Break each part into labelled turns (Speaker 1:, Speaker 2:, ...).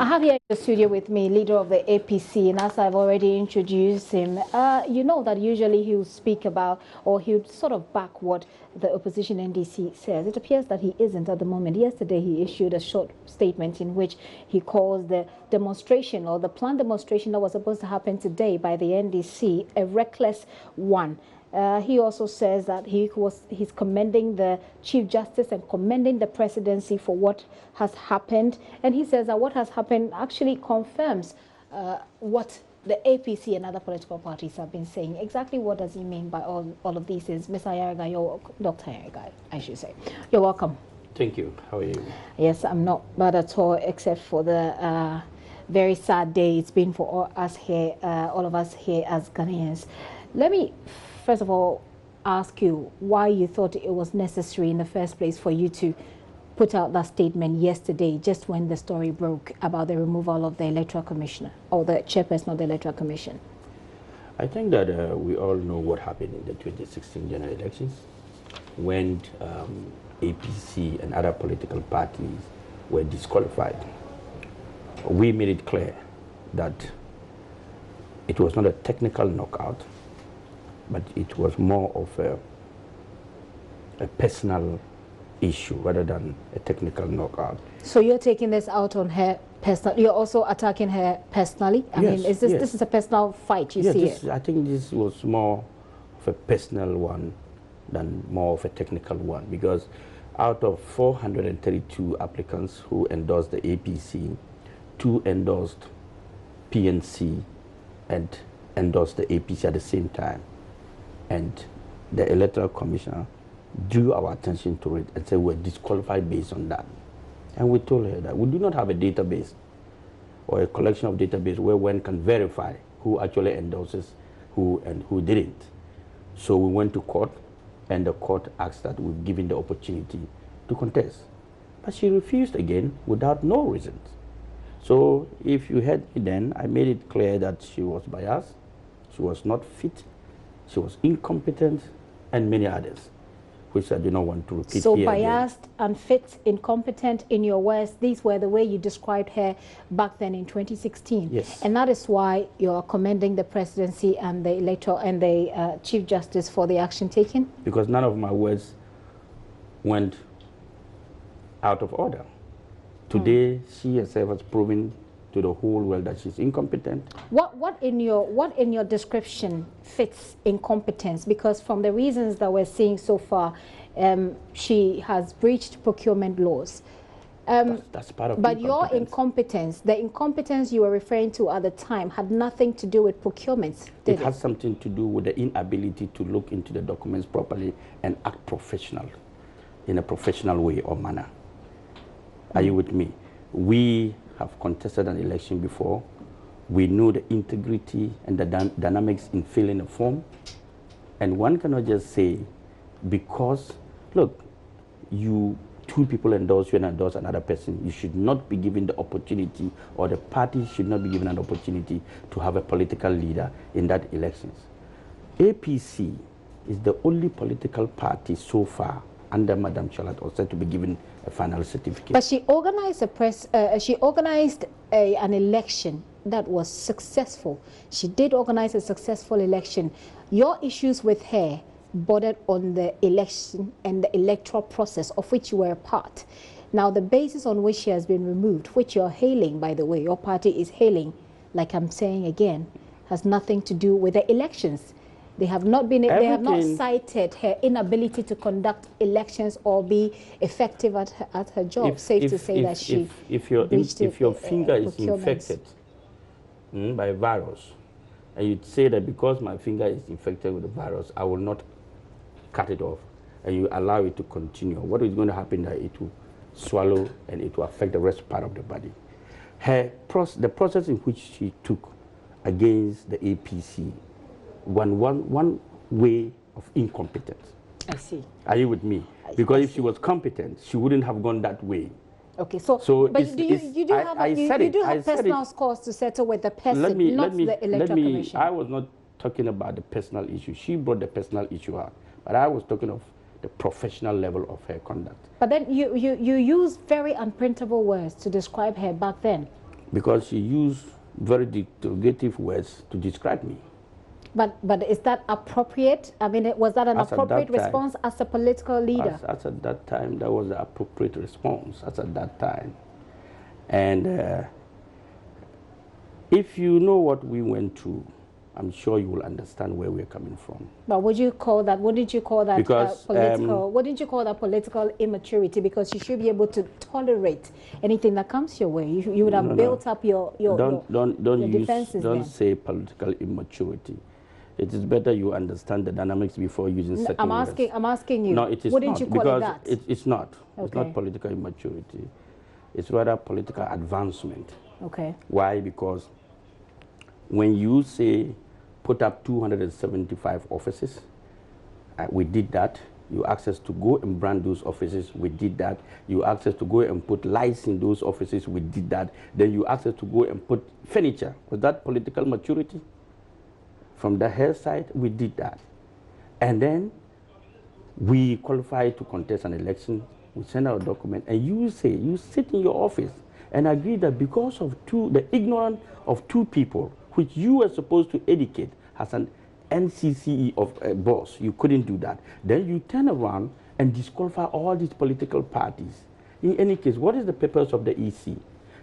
Speaker 1: I have here in the studio with me leader of the APC, and as I've already introduced him, you know that usually he'll speak about, or he'll sort of back what the opposition NDC says. It appears that he isn't at the moment. Yesterday he issued a short statement in which he calls the demonstration, or the planned demonstration that was supposed to happen today by the NDC, a reckless one. He also says that he's commending the Chief Justice and commending the presidency for what has happened. And he says that what has happened actually confirms what the APC and other political parties have been saying. Exactly what does he mean by all of these things? Ms. Ayariga, Dr. Ayariga, I should say. You're welcome.
Speaker 2: Thank you. How are you?
Speaker 1: Yes, I'm not bad at all, except for the very sad day it's been for all of us here as Ghanaians. Let me first of all ask you why you thought it was necessary in the first place for you to put out that statement yesterday, just when the story broke about the removal of the electoral commissioner, or the chairperson of the electoral commission.
Speaker 2: I think that we all know what happened in the 2016 general elections when APC and other political parties were disqualified. We made it clear that it was not a technical knockout, but it was more of a personal issue rather than a technical knockout.
Speaker 1: So you're taking this out on her personally? You're also attacking her personally? I mean, is this this is a personal fight? You see it?
Speaker 2: I think this was more of a personal one than more of a technical one, because out of 432 applicants who endorsed the APC, 2 endorsed PNC and endorsed the APC at the same time. And the electoral commissioner drew our attention to it and said we're disqualified based on that. And we told her that we do not have a database or a collection of database where one can verify who actually endorses who and who didn't. So we went to court, and the court asked that we've given the opportunity to contest. But she refused again without no reasons. So if you heard me then, I made it clear that she was biased, she was not fit, she was incompetent, and many others, which I do not want to repeat.
Speaker 1: So
Speaker 2: here
Speaker 1: biased,
Speaker 2: again.
Speaker 1: Unfit, incompetent, in your words, these were the way you described her back then in 2016.
Speaker 2: Yes.
Speaker 1: And that is why you're commending the presidency and the electoral and the Chief Justice for the action taken?
Speaker 2: Because none of my words went out of order. Today, she herself has proven to the whole world that she's incompetent. What
Speaker 1: in your description fits incompetence? Because from the reasons that we're seeing so far, she has breached procurement laws.
Speaker 2: That's part of.
Speaker 1: But your incompetence, the incompetence you were referring to at the time, had nothing to do with procurement.
Speaker 2: It has something to do with the inability to look into the documents properly and act professional, in a professional way or manner. Are you with me? We have contested an election before. We know the integrity and the dynamics in filling a form. And one cannot just say, because, look, two people endorse you and endorse another person, you should not be given the opportunity, or the party should not be given an opportunity to have a political leader in that elections. APC is the only political party so far under Madam Charlotte Osei to be given a final certificate.
Speaker 1: But she organized an election that was successful. She did organize a successful election. Your issues with her bordered on the election and the electoral process of which you were a part. Now, the basis on which she has been removed, which you're hailing, by the way, your party is hailing, like I'm saying again, has nothing to do with the elections. They have not been. They have not cited her inability to conduct elections or be effective at her job. Safe to say that she.
Speaker 2: If your finger is infected by a virus, and you say that because my finger is infected with the virus, I will not cut it off, and you allow it to continue, what is going to happen? That it will swallow and it will affect the rest part of the body. The process in which she took against the APC. One way of incompetence.
Speaker 1: I see.
Speaker 2: Are you with me? Because if she was competent, she wouldn't have gone that way.
Speaker 1: Okay, so but you do have personal scores to settle with the person, not the electoral commission.
Speaker 2: I was not talking about the personal issue. She brought the personal issue out, but I was talking of the professional level of her conduct.
Speaker 1: But then you use very unprintable words to describe her back then.
Speaker 2: Because she used very derogative words to describe me.
Speaker 1: But is that appropriate? I mean, was that an appropriate response as a political leader?
Speaker 2: As at that time, that was the appropriate response as at that time. And if you know what we went through, I'm sure you will understand where we're coming from.
Speaker 1: But would you call that? Wouldn't you call that
Speaker 2: because,
Speaker 1: political? Wouldn't you call that political immaturity? Because you should be able to tolerate anything that comes your way. You would have built up your defenses.
Speaker 2: Don't say political immaturity. It is better you understand the dynamics before using certain words.
Speaker 1: I'm asking you.
Speaker 2: No, it is
Speaker 1: wouldn't
Speaker 2: not.
Speaker 1: You call
Speaker 2: because
Speaker 1: it that?
Speaker 2: It's not.
Speaker 1: Okay.
Speaker 2: It's not political immaturity. It's rather political advancement.
Speaker 1: Okay.
Speaker 2: Why? Because when you say put up 275 offices, we did that. You asked us to go and brand those offices, we did that. You asked us to go and put lights in those offices, we did that. Then you asked us to go and put furniture. Was that political maturity? From the health side, we did that. And then we qualified to contest an election, we send out a document, and you say, you sit in your office and agree that because of the ignorance of two people, which you were supposed to educate as an NCCE of a boss, you couldn't do that. Then you turn around and disqualify all these political parties. In any case, what is the purpose of the EC?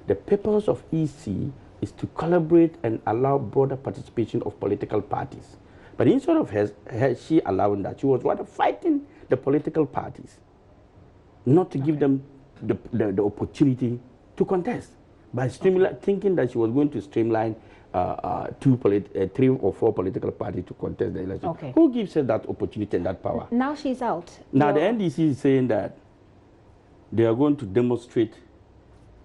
Speaker 2: The purpose of EC is to collaborate and allow broader participation of political parties. But instead of she allowing that, she was rather fighting the political parties, not to give them the opportunity to contest, by thinking that she was going to streamline 3 or 4 political parties to contest the election.
Speaker 1: Okay.
Speaker 2: Who gives her that opportunity and that power?
Speaker 1: Now she's out.
Speaker 2: Now the NDC is saying that they are going to demonstrate,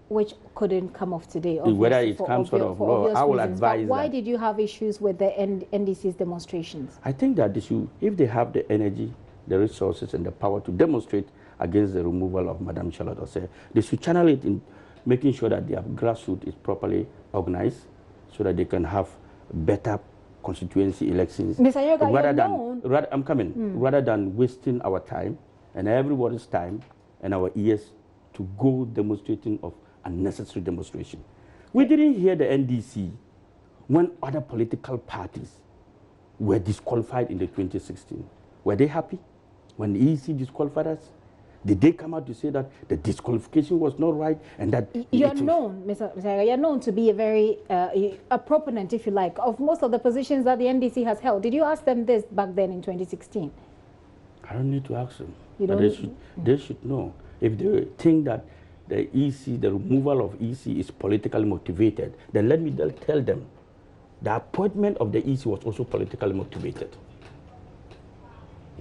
Speaker 1: which couldn't come off today.
Speaker 2: Whether it comes out of law, I will advise.
Speaker 1: Why did you have issues with the NDC's demonstrations?
Speaker 2: I think that if they have the energy, the resources, and the power to demonstrate against the removal of Madam Charlotte Osei, they should channel it in making sure that their grassroots is properly organized, so that they can have better constituency elections.
Speaker 1: Mr. Ayariga,
Speaker 2: I'm coming. Rather than wasting our time and everybody's time and our ears to go demonstrating of unnecessary demonstration. We didn't hear the NDC when other political parties were disqualified in the 2016. Were they happy when the EC disqualified us? Did they come out to say that the disqualification was not right and that
Speaker 1: you're known, Mr. Ayariga, you're known to be a very a proponent, if you like, of most of the positions that the NDC has held. Did you ask them this back then in 2016?
Speaker 2: I don't need to ask them.
Speaker 1: You
Speaker 2: but
Speaker 1: don't?
Speaker 2: They should know. If they think that the EC, the removal of EC is politically motivated, then let me tell them the appointment of the EC was also politically motivated.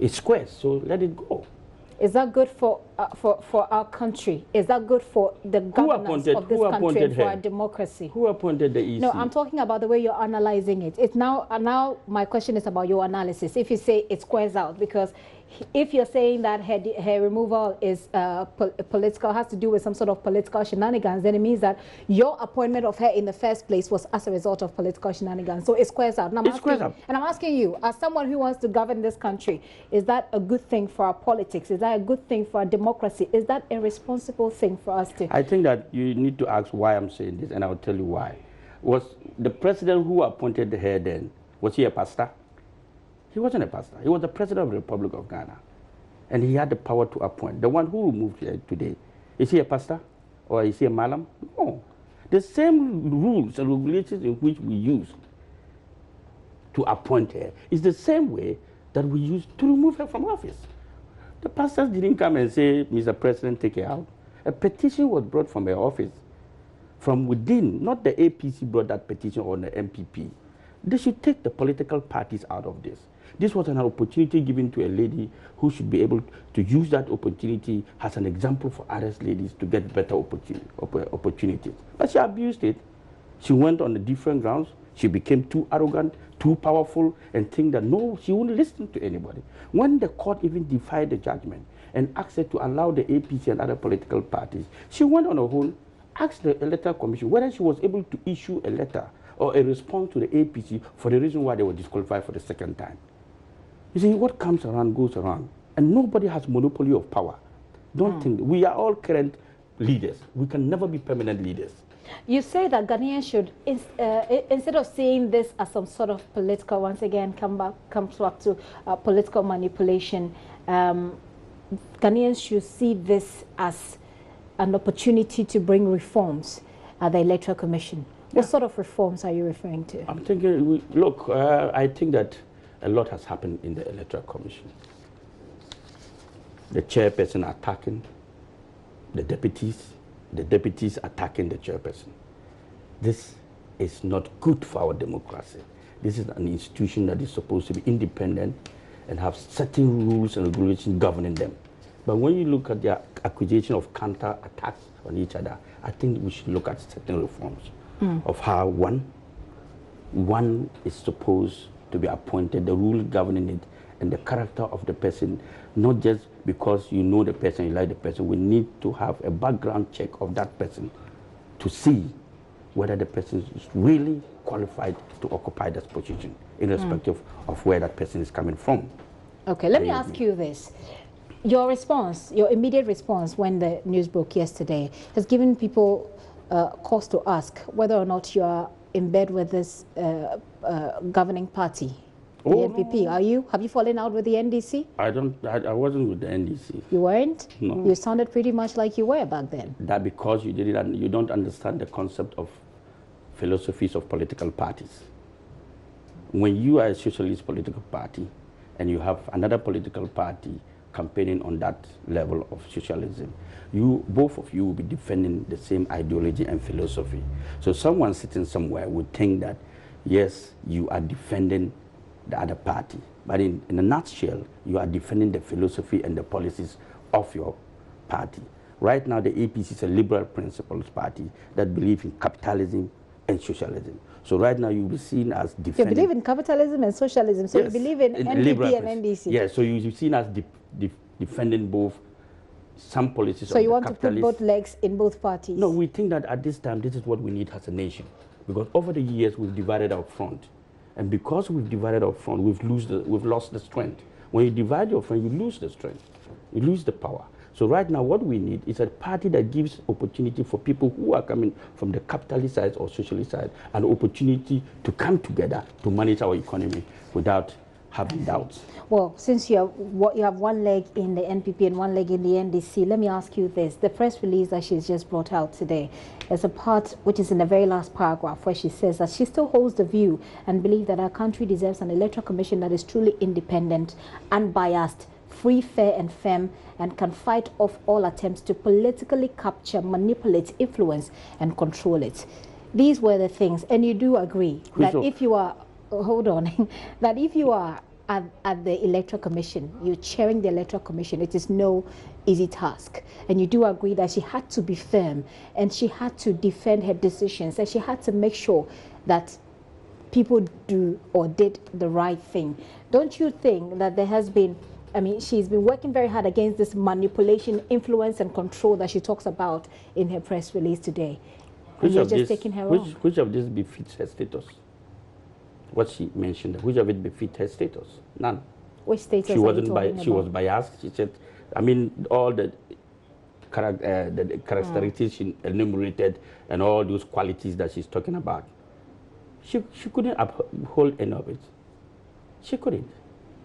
Speaker 2: It's square, so let it go.
Speaker 1: Is that good for our country? Is that good for the governance of this country and for our democracy?
Speaker 2: Who appointed the EC?
Speaker 1: No, I'm talking about the way you're analyzing it. It's now my question is about your analysis. If you say it squares out, because if you're saying that her removal is political, has to do with some sort of political shenanigans, then it means that your appointment of her in the first place was as a result of political shenanigans. So it squares out. And I'm asking you, as someone who wants to govern this country, is that a good thing for our politics? Is that a good thing for our democracy? Is that a responsible thing for us to?
Speaker 2: I think that you need to ask why I'm saying this, and I'll tell you why. Was the president who appointed her then, was he a pastor? He wasn't a pastor. He was the president of the Republic of Ghana. And he had the power to appoint. The one who removed her today, is he a pastor? Or is he a malam? No. The same rules and regulations in which we use to appoint her is the same way that we use to remove her from office. The pastors didn't come and say, Mr. President, take her out. A petition was brought from her office, from within, not the APC brought that petition or the MPP. They should take the political parties out of this. This was an opportunity given to a lady who should be able to use that opportunity as an example for other ladies to get better opportunities. But she abused it. She went on the different grounds. She became too arrogant, too powerful, and think that no, she wouldn't listen to anybody. When the court even defied the judgment and asked her to allow the APC and other political parties, she went on her own, asked the electoral commission whether she was able to issue a letter or a response to the APC for the reason why they were disqualified for the second time. You see, what comes around goes around, and nobody has monopoly of power. Don't think we are all current leaders. We can never be permanent leaders.
Speaker 1: You say that Ghanaians should, instead of seeing this as some sort of political, once again, comes back to political manipulation, Ghanaians should see this as an opportunity to bring reforms at the Electoral Commission. What sort of reforms are you referring to?
Speaker 2: I'm thinking, look, I think that a lot has happened in the Electoral Commission. The chairperson attacking the deputies attacking the chairperson. This is not good for our democracy. This is an institution that is supposed to be independent and have certain rules and regulations governing them. But when you look at the accusation of counter-attacks on each other, I think we should look at certain reforms of how one is supposed to be appointed, the rule governing it, and the character of the person, not just because you know the person, you like the person. We need to have a background check of that person to see whether the person is really qualified to occupy that position, irrespective of where that person is coming from.
Speaker 1: Okay, let me ask you this. Your response, your immediate response when the news broke yesterday has given people cause to ask whether or not you are in bed with this governing party, the NPP. No. Have you fallen out with the NDC?
Speaker 2: I wasn't with the NDC.
Speaker 1: You weren't?
Speaker 2: No.
Speaker 1: You sounded pretty much like you were back then.
Speaker 2: That because you don't understand the concept of philosophies of political parties. When you are a socialist political party and you have another political party campaigning on that level of socialism, both of you will be defending the same ideology and philosophy. So someone sitting somewhere would think that, yes, you are defending the other party, but in a nutshell, you are defending the philosophy and the policies of your party. Right now, the APC is a liberal principles party that believes in capitalism and socialism. So right now, you'll be seen as defending...
Speaker 1: You believe in capitalism and socialism, so yes, you believe in NPP and NDC.
Speaker 2: Yes, so you'll be seen as defending both some policies.
Speaker 1: So you want to put both legs in both parties?
Speaker 2: No, we think that at this time, this is what we need as a nation. Because over the years, we've divided our front. And because we've divided our front, we've lost the strength. When you divide your front, you lose the strength. You lose the power. So right now, what we need is a party that gives opportunity for people who are coming from the capitalist side or socialist side, an opportunity to come together to manage our economy without having doubts.
Speaker 1: Well, since you have one leg in the NPP and one leg in the NDC, let me ask you this. The press release that she's just brought out today, there's a part which is in the very last paragraph where she says that she still holds the view and believes that our country deserves an electoral commission that is truly independent, unbiased, free, fair and firm, and can fight off all attempts to politically capture, manipulate, influence and control it. These were the things, and you do agree that if you are, hold on, that if you are at the Electoral Commission, you're chairing the Electoral Commission, it is no easy task. And you do agree that she had to be firm and she had to defend her decisions and she had to make sure that people do or did the right thing. Don't you think that there has been, I mean, she's been working very hard against this manipulation, influence and control that she talks about in her press release today? And you're just taking her on.
Speaker 2: Which of this befits her status? What she mentioned, which of it befits her status? None.
Speaker 1: Which status
Speaker 2: she was biased. She said, I mean, all the characteristics she enumerated and all those qualities that she's talking about. She couldn't uphold any of it. She couldn't.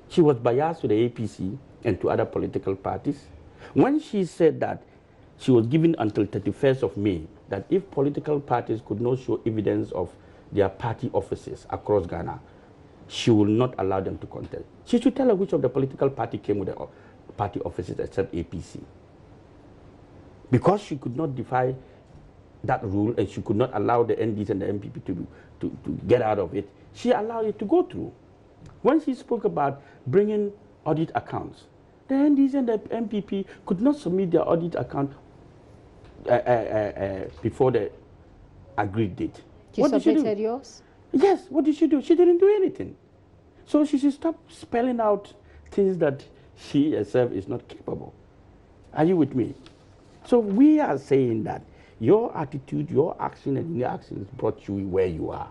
Speaker 2: She was biased to the APC and to other political parties. When she said that she was given until 31st of May, that if political parties could not show evidence of their party offices across Ghana, she will not allow them to contest. She should tell her which of the political party came with the party offices except APC. Because she could not defy that rule and she could not allow the NDs and the MPP to get out of it, she allowed it to go through. When she spoke about bringing audit accounts, the NDs and the MPP could not submit their audit account before the agreed date.
Speaker 1: What submitted yours?
Speaker 2: Yes, what did she do? She didn't do anything. So she should stop spelling out things that she herself is not capable. Are you with me? So we are saying that your attitude, your action and your actions brought you where you are.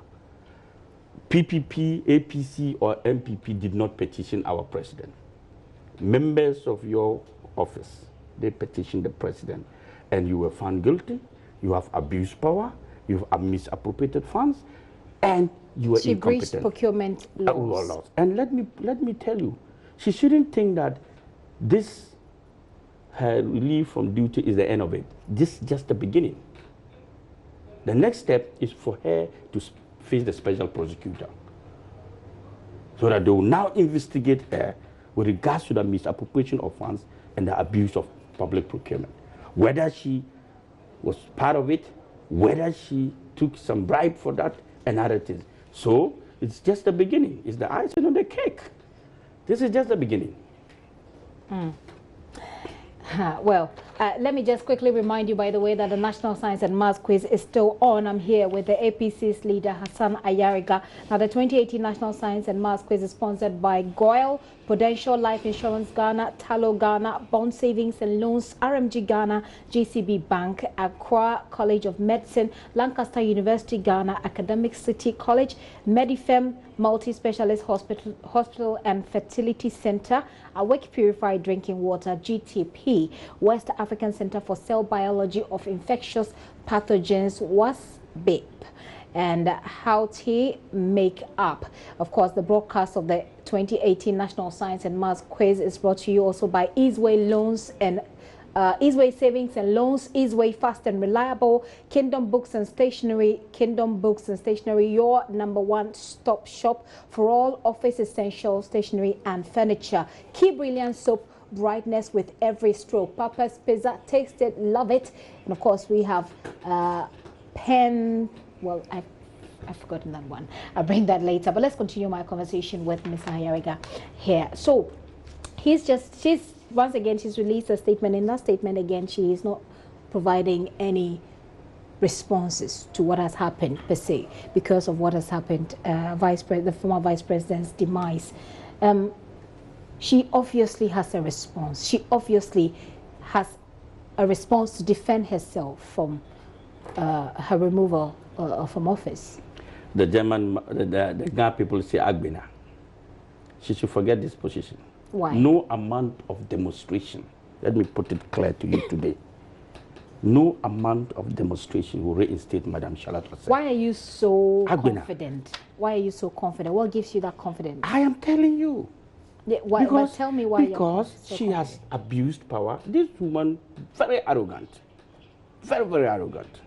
Speaker 2: PPP, APC or MPP did not petition our president. Members of your office, they petitioned the president and you were found guilty. You have abused power you've misappropriated funds, and you were incompetent.
Speaker 1: She breached procurement laws.
Speaker 2: And let me tell you, she shouldn't think that this her relief from duty is the end of it. This is just the beginning. The next step is for her to face the special prosecutor, so that they will now investigate her with regards to the misappropriation of funds and the abuse of public procurement. Whether she was part of it, whether she took some bribe for that, and other things. So it's just the beginning. It's the icing on the cake. This is just the beginning.
Speaker 1: Well, let me just quickly remind you, by the way, that the National Science and Maths Quiz is still on. I'm here with the APC's leader, Hassan Ayariga. Now, the 2018 National Science and Maths Quiz is sponsored by Goyle, Prudential Life Insurance Ghana, Talo Ghana, Bond Savings and Loans, RMG Ghana, GCB Bank, Accra College of Medicine, Lancaster University Ghana, Academic City College, Medifem Multi-Specialist Hospital and Fertility Center, Awake Purified Drinking Water, GTP, West African Center for Cell Biology of Infectious Pathogens, WASBIP, and How to Make Up. Of course, the broadcast of the 2018 National Science and Maths Quiz is brought to you also by Easeway Loans and Easeway Savings and Loans, Easeway Fast and Reliable, Kingdom Books and Stationery, your #1 stop shop for all office essentials, stationery and furniture. Key Brilliant Soap, brightness with every stroke. Papa's Pizza, taste it, love it. And of course we have pen, well, I've forgotten that one. I'll bring that later, but let's continue my conversation with Ms. Ayariga here. So once again, she's released a statement. In that statement, again, she is not providing any responses to what has happened per se, because of what has happened, the former vice president's demise. She obviously has a response. She obviously has a response to defend herself from her removal from office.
Speaker 2: The Ghana people say Agbena. She should forget this position.
Speaker 1: Why?
Speaker 2: No amount of demonstration, let me put it clear to you today, no amount of demonstration will reinstate Madam Charlotte Hassan.
Speaker 1: Why are you so confident? Why are you so confident? What gives you that confidence?
Speaker 2: I am telling you.
Speaker 1: Yeah, but tell me why.
Speaker 2: Because she has abused power. This woman, very arrogant. Very, very arrogant.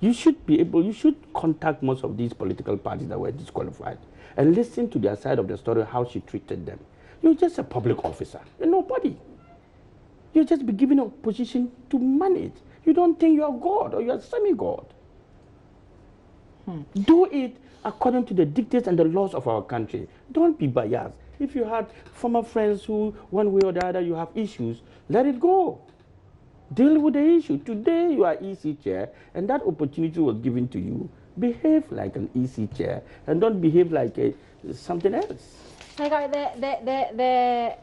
Speaker 2: You should contact most of these political parties that were disqualified and listen to their side of the story, how she treated them. You're just a public officer. You're nobody. You're just be given a position to manage. You don't think you're God or you're a semi-God. Do it according to the dictates and the laws of our country. Don't be biased. If you had former friends who, one way or the other, you have issues, let it go. Deal with the issue. Today you are EC chair, and that opportunity was given to you. Behave like an EC chair, and don't behave like something else.
Speaker 1: The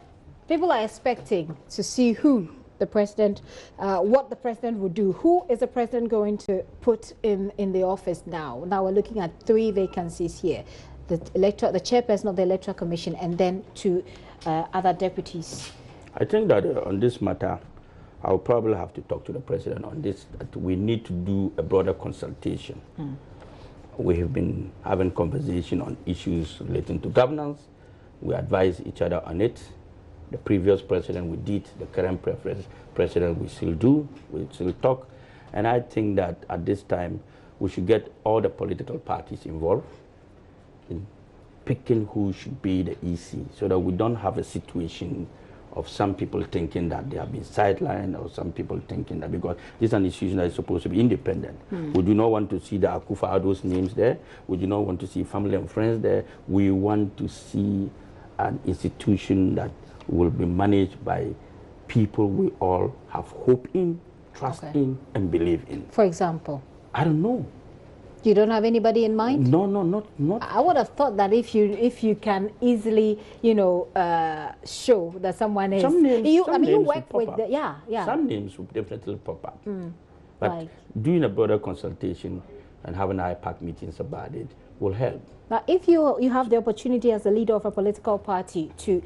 Speaker 1: people are expecting to see who the president, what the president would do. Who is the president going to put in the office now? Now we're looking at 3 vacancies here. The chairperson of the Electoral Commission, and then 2 other deputies.
Speaker 2: I think that on this matter, I'll probably have to talk to the president on this, that we need to do a broader consultation. We have been having conversation on issues relating to governance. We advise each other on it. The previous president we did, the current president we still do, we still talk. And I think that at this time, we should get all the political parties involved in picking who should be the EC, so that we don't have a situation of some people thinking that they have been sidelined, or some people thinking that because this is an institution that is supposed to be independent. We do not want to see the Akufo-Addo's names there. We do not want to see family and friends there. We want to see an institution that will be managed by people we all have hope in, trust in, and believe in.
Speaker 1: For example?
Speaker 2: I don't know.
Speaker 1: You don't have anybody in mind?
Speaker 2: No, not.
Speaker 1: I would have thought that if you can easily, show that someone is.
Speaker 2: Some names,
Speaker 1: you work with
Speaker 2: Some names will definitely pop up. But
Speaker 1: like,
Speaker 2: doing a broader consultation and having IPAC meetings about it will help.
Speaker 1: Now, if you have the opportunity as a leader of a political party to,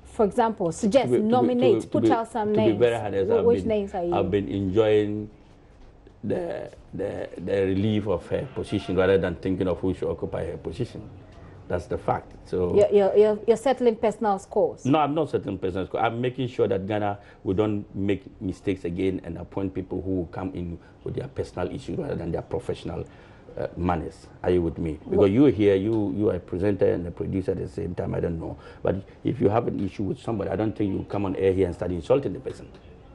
Speaker 1: for example, suggest, nominate, put out some names.
Speaker 2: To be very honest,
Speaker 1: which names are you?
Speaker 2: I've been enjoying the relief of her position rather than thinking of who should occupy her position. That's the fact. So
Speaker 1: you're settling personal scores.
Speaker 2: No, I'm not settling personal scores. I'm making sure that Ghana we don't make mistakes again and appoint people who will come in with their personal issues rather than their professional manners. Are you with me? Because you are here, you are a presenter and a producer at the same time. I don't know, but if you have an issue with somebody, I don't think you come on air here and start insulting the person.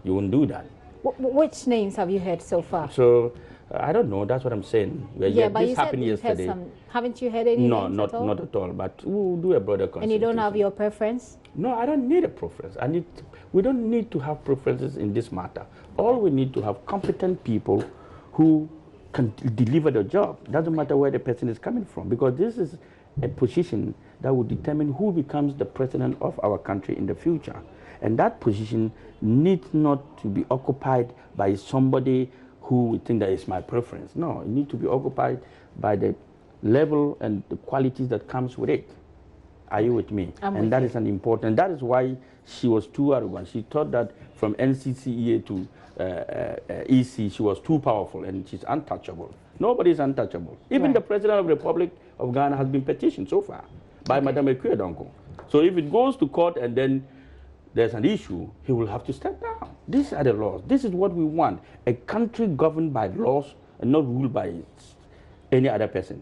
Speaker 2: You won't do that.
Speaker 1: Which names have you heard so far?
Speaker 2: So I don't know. That's what I'm saying.
Speaker 1: Yeah, but
Speaker 2: this
Speaker 1: you
Speaker 2: happened
Speaker 1: said you've
Speaker 2: yesterday.
Speaker 1: heard some. Haven't you heard any
Speaker 2: No,
Speaker 1: names
Speaker 2: not
Speaker 1: at all?
Speaker 2: not at all. But we'll do a broader consultation.
Speaker 1: And you don't have your preference?
Speaker 2: No, I don't need a preference. We don't need to have preferences in this matter. All we need to have competent people who can deliver the job. Doesn't matter where the person is coming from, because this is a position that will determine who becomes the president of our country in the future. And that position needs not to be occupied by somebody who would think that is my preference. No, it needs to be occupied by the level and the qualities that comes with it. Are you with me? And that is an important. That is why she was too arrogant. She thought that from NCCEA to EC, she was too powerful and she's untouchable. Nobody is untouchable. Even the President of the Republic of Ghana has been petitioned so far by Madame Akufo-Addo. So if it goes to court and then there's an issue, he will have to step down. These are the laws. This is what we want. A country governed by laws and not ruled by any other person.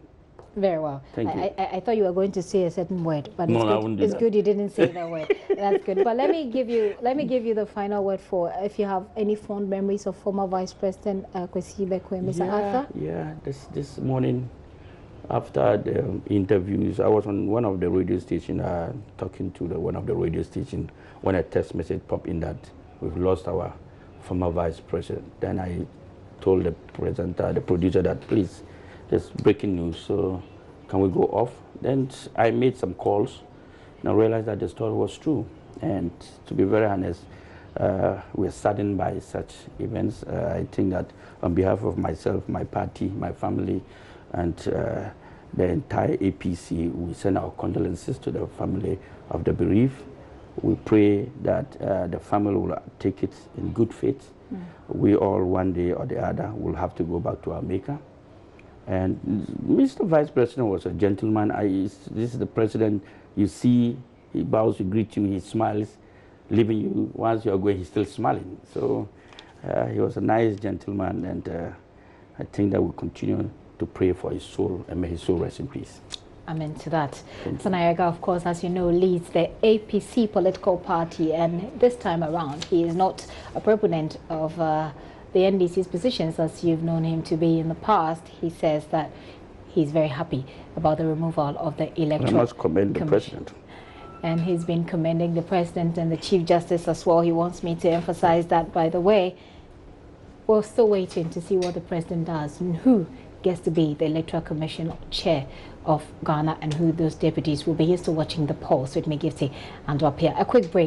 Speaker 1: Very well.
Speaker 2: Thank you.
Speaker 1: I thought you were going to say a certain word, but
Speaker 2: No,
Speaker 1: it's good you didn't say that word. That's good. But let me give you the final word for if you have any fond memories of former Vice President Kwesi Bekwe, Mr. Arthur.
Speaker 2: Yeah. This morning, after the interviews, I was on one of the radio stations talking to one of the radio stations when a text message popped in that we've lost our former Vice President. Then I told the presenter, the producer, that please, there's breaking news, so can we go off? Then I made some calls and I realized that the story was true. And to be very honest, we're saddened by such events. I think that on behalf of myself, my party, my family, and the entire APC, we send our condolences to the family of the bereaved. We pray that the family will take it in good faith. We all, one day or the other, will have to go back to our maker. And Mr. Vice President was a gentleman. This is the president. You see, he bows, he greets you, he smiles, leaving you. Once you're going, he's still smiling. So he was a nice gentleman, and I think that we'll continue to pray for his soul, and may his soul rest in peace.
Speaker 1: Amen to that. Hassan Ayariga, of course, as you know, leads the APC political party, and this time around, he is not a proponent of the NDC's positions as you've known him to be in the past. He says that he's very happy about the removal of the electoral.
Speaker 2: I must commend the president.
Speaker 1: And he's been commending the president and the Chief Justice as well. He wants me to emphasize that, by the way. We're still waiting to see what the president does and who gets to be the Electoral Commission chair of Ghana and who those deputies will be. He's still watching the polls with me, Gifty and up here. A quick break.